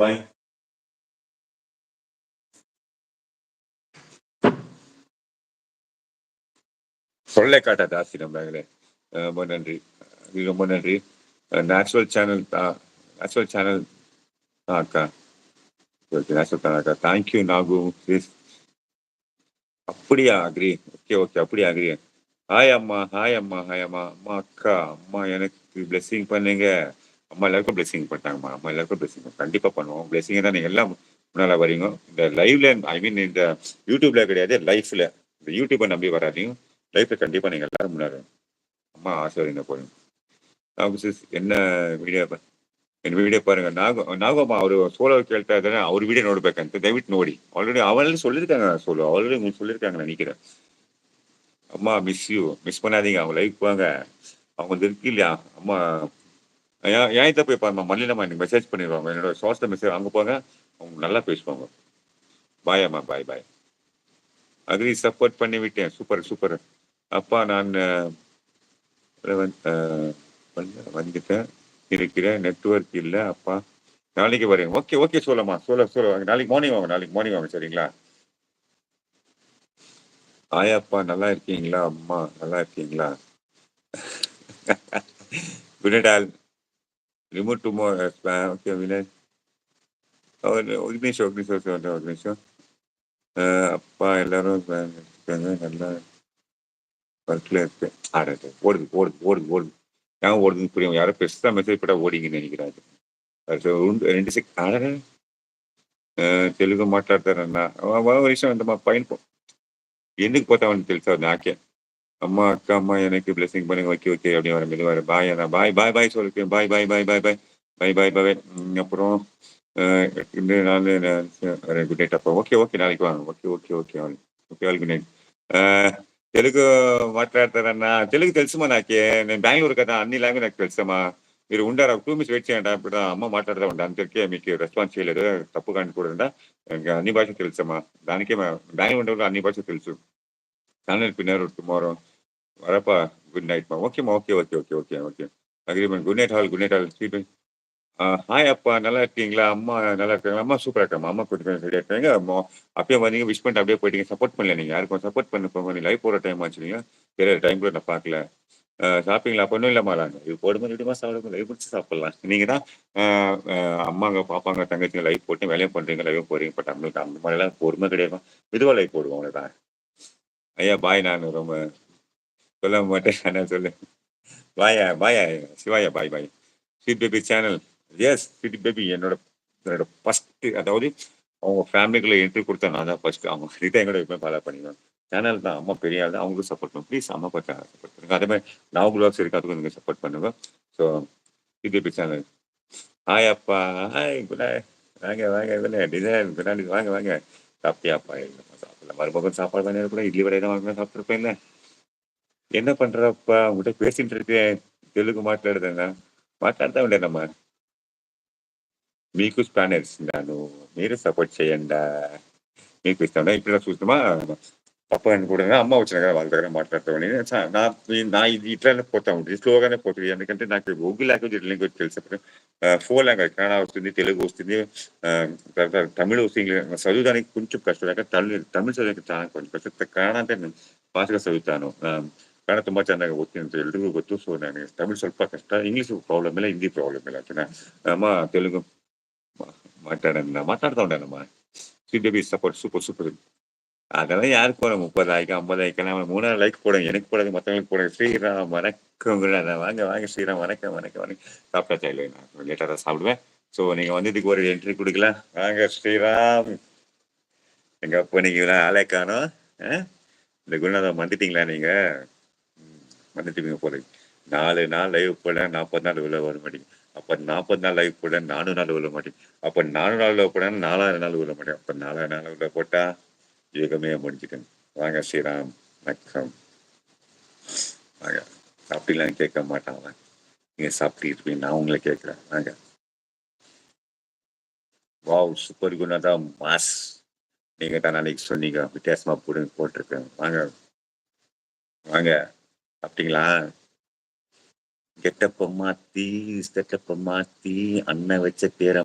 பாய். சொல்லே காட்டாது ஆசிரம் பேங்களே. ரொம்ப நன்றி. ரொம்ப நன்றி. நேச்சுரல் சேனல் நேச்சுரல் சேனல் அக்கா. ஓகே நேச்சுரல் சேனல் அக்கா. தேங்க்யூ நாகு. அப்படியா அக்ரி. ஓகே ஓகே அப்படியா அக்ரி. ஹாய் அம்மா ஹாய் அம்மா ஹாய் அம்மா அம்மா அக்கா அம்மா எனக்கு பிளெஸிங் பண்ணுங்க. அம்மா எல்லாருக்கும் பிளெஸிங் பண்ணிட்டாங்கம்மா. அம்மா எல்லாருக்கும் பிளெஸிங் கண்டிப்பா பண்ணுவோம். பிளெஸிங் தான் நீங்க எல்லாம் முன்னால வரீங்க. இந்த லைவ்ல ஐ மீன் இந்த யூடியூப்ல கிடையாது லைஃப்ல. இந்த யூடியூப்பை நம்பி வராதீங்க. லைஃப்ல கண்டிப்பா நீங்க எல்லாரும் முன்னாடி அம்மா ஆசீர்வாதம் போடுங்க. என்ன வீடியோ ಎನ್ ವಿಡಿಯೋ பாருங்க நாகம்மா அவர் சோலோ ಕೇಳ್ತಾ ಇದ್ದಾರೆ ಅವ್ರ ವಿಡಿಯೋ ನೋಡ್ಬೇಕಂತ ದಯವಿಟ್ಟು ನೋಡಿ ஆல்ரெடி அவங்களே சொல்லியிருக்காங்க சோலோ ஆல்ரெடி உங்களுக்கு சொல்லியிருக்காங்க நினைக்கிறேன் அம்மா மிஸ் யூ மிஸ் பண்ணாதீங்க அவங்க லைக் போங்க அவங்க இருக்கு இல்லையா அம்மா ஏன் இதை போய் பாருமா மல்லிலம்மா எனக்கு மெசேஜ் பண்ணிடுவாங்க என்னோட சோர்ஸ்ல மெசேஜ் அங்கே போங்க அவங்க நல்லா பேசுவாங்க பாய் அம்மா பாய் பாய் அக்ரி சப்போர்ட் பண்ணி விட்டேன் சூப்பர் சூப்பர் அப்பா நான் வந்துட்டேன் இருக்கிறேன் நெட்ஒர்க் இல்லை அப்பா நாளைக்கு வரேன் ஓகே ஓகே சொல்லம்மா சொல்ல நாளைக்கு மார்னிங் வாங்க சரிங்களா ஆயாப்பா நல்லா இருக்கீங்களா அம்மா நல்லா இருக்கீங்களா வினடால் ரிமோட் டுமோ ஓகே வினய் ஒரு நிமிஷம் அப்பா எல்லாரும் இருக்காங்க நல்லா ஒர்க்ல இருக்கு ஆடாது ஓடுது ஏன் ஓடுதுன்னு புரியும் யாரும் பெருசா மெசேஜ் போட்டா ஓடிங்கன்னு நினைக்கிறாங்க రెండు ఆడనే తెలుగు మాట్లాడతారన్నా విషయం ఎంత మా పైన ఎందుకు పోతామని తెలుసా నాకే அம்மா அக்கா அம்மா எனக்கு பிளெஸிங் பண்ணி ஓகே ஓகே அப்படி வர மெது வர பாய் அண்ணா பாய் சொல்லிருக்கேன் பாய் அப்புறம் இந்த நாள் குட் நைட் அப்பா ஓகே ஓகே நாளைக்கு வாங்க okay all good night Telugu మాట్లాడతారన్నా తెలుగు తెలుసుమా నాకే నేను బెంగళూరు కదా అన్ని లాంగ్వేజ్ నాకు తెలుసమ్మా మీరు ఉండారా 2 మినిట్స్ వెయిట్ చేయండి ఇప్పుడు అమ్మ మాట్లాడదా ఉండే అందరికీ మీకు రెస్పాన్స్ చేయలేదు తప్పుగా అనుకోకుండా ఇంకా అన్ని భాషలు తెలుసమ్మా దానికే బెంగళూరు అన్ని భాషలు తెలుసు కానీ పిన్నారు టుమారో வரப்பா குட் நைட்மா ஓகேம்மா okay agreement good night all hi அப்பா நல்லா இருக்கீங்களா அம்மா நல்லா இருக்காங்க அம்மா சூப்பரா இருக்காமா அம்மா கூட்டு ரெடியா இருக்காங்க அப்பயே வந்தீங்க விஷ் பண்ணிட்டு அப்படியே போயிட்டீங்க சப்போர்ட் பண்ணல நீங்க யாருக்கும் சப்போர்ட் பண்ண போங்க நீ லைவ் போற டைம் ஆச்சு நீங்க வேற டைம் கூட நான் பார்க்கல சாப்பிட்டீங்களா பொண்ணும் இல்லம்மா இது போடுமா விடுமா சாப்பிடுமா லைவ் பிடிச்சி சாப்பிடலாம் நீங்க தான் அம்மாங்க பாப்பாங்க தங்கச்சிங்க லைவ் போட்டு வேலையும் பண்றீங்க லைவ் போறீங்க பட் நம்மளுக்கு அந்த மாதிரிலாம் பொறுமை கிடையாது மெதுவா லைவ் போடுவோம் அவ்வளவுதான் ஐயா பாய் நான் ரொம்ப சொல்ல மாட்டேன் நான் சொல்லு பாயா சிவாயா bye sweet baby channel yes sweet baby என்னோட ஃபர்ஸ்ட் அதாவது அவங்க ஃபேமிலிக்குள்ள என்ட்ரி கொடுத்தா நான் தான் ஃபர்ஸ்ட் அவங்க இதை எங்களோட எப்பவுமே ஃபாலோ பண்ணிடுவேன் சேனல் தான் அம்மா பெரிய ஆள் தான் அவங்களுக்கு சப்போர்ட் பண்ணுங்க ப்ளீஸ் அம்மா பார்த்தா சப்போர்ட் பண்ணுங்க அதே மாதிரி நான் பிளாக்ஸ் இருக்கு அதுக்கு நீங்கள் சப்போர்ட் பண்ணுங்க so sweet baby channel hi அப்பா ஹாய் குட் வாங்க டிசைன் குட் வாங்க சாப்பிட்டியாப்பா சாப்பிடல மறுபக்கம் சாப்பாடு தானே கூட இட்லி வடை தான் வாங்க சாப்பிட்ருப்பேன் என்ன பண்றப்பா உங்ககிட்ட பேசிட்டு இருக்கேன் తెలుగు మాట్లాడదానా మాట్లాడతా ఉండేనమ్మా మీకు స్పానర్స్ ఇస్తున్నాను మీరు సపోర్ట్ చేయండి మీకు ఇస్తాను ఇప్పుడు చూస్తామా తప్ప అని కూడా అమ్మ వచ్చిన కదా వాళ్ళ దగ్గర మాట్లాడతామని నా ఇది ఇట్లానే పోతా ఉంటుంది స్లోగానే పోతుంది ఎందుకంటే నాకు ఒగ్గు లాంగ్వేజ్ తెలుసు ఫోర్ లాంగ్వేజ్ కన్నడ వస్తుంది తెలుగు వస్తుంది తర్వాత తమిళ వస్తుంది చదువుదానికి కొంచెం కష్టం ಯಾಕಂದ್ರೆ తమిళ చదవడానికి చాలా కొంచెం కష్టం కన్నడ అంటే నేను ఫాస్ట్గా చదువుతాను ಕನ್ನಡ ತುಂಬಾ ಚೆನ್ನಾಗಿ ಓದ್ತೀನಿ ಅಂತ ಎಲ್ರಿಗೂ ಗೊತ್ತು ಸೊ ನನಗೆ ತಮಿಳ್ ಸ್ವಲ್ಪ ಕಷ್ಟ ಇಂಗ್ಲೀಷ್ ಪ್ರಾಬ್ಲಮ್ ಇಲ್ಲ ಹಿಂದಿ ಪ್ರಾಬ್ಲಮ್ ಇಲ್ಲ ಓಕೆನಾ ಅಮ್ಮ ತೆಲುಗು மாட்டாடா ఉండనమ్మా சிடபி சப்போர்ட் சூப்பர் அதெல்லாம் யாருக்கு போட 30 லைக் 50 லைக் எல்லாம் 3000 லைக் போடுங்க எனக்கு போடுங்க மற்றவங்களுக்கு போடுங்க ஸ்ரீராம் வணக்கம் வாங்க ஸ்ரீராம் வணக்கம் சாப்பிட்டாச்சா இல்லை நான் லேட்டாக தான் சாப்பிடுவேன் ஸோ நீங்க வந்து இதுக்கு ஒரு என்ட்ரி கொடுக்கல வாங்க ஸ்ரீராம் எங்க போனீங்களா ஆளே காணோம் இந்த குருநாதம் வந்துட்டீங்களா நீங்க வந்துட்டீங்க போல 4 நாள் லைவ் போட 40 நாள் உள்ள வர மாட்டேங்க அப்ப 40 நாள் லைவ் போட 400 நாள் உள்ள மாட்டேங்க அப்ப 400 நாள் போட 4000 நாள் உள்ள மாட்டேன் அப்ப 4000 நாள் உள்ள போட்டா யுகமே முடிஞ்சுட்டேன் வாங்க ஸ்ரீராம் வணக்கம் வாங்க சாப்பிட்டீங்களான்னு கேட்க மாட்டாங்க நீங்க சாப்பிட்டு இருப்பீங்க நான் உங்களை கேட்கிறேன் வாங்க வாவ் சூப்பர் குணாதா மாஸ் நீங்க தான் நாளைக்கு சொன்னீங்க வித்தியாசமா போட்டிருக்கேன் வாங்க சாப்பிட்டீங்களா கெட்டப்ப மாத்தி செட்டப்ப மாத்தி அண்ணன் வச்ச பேரை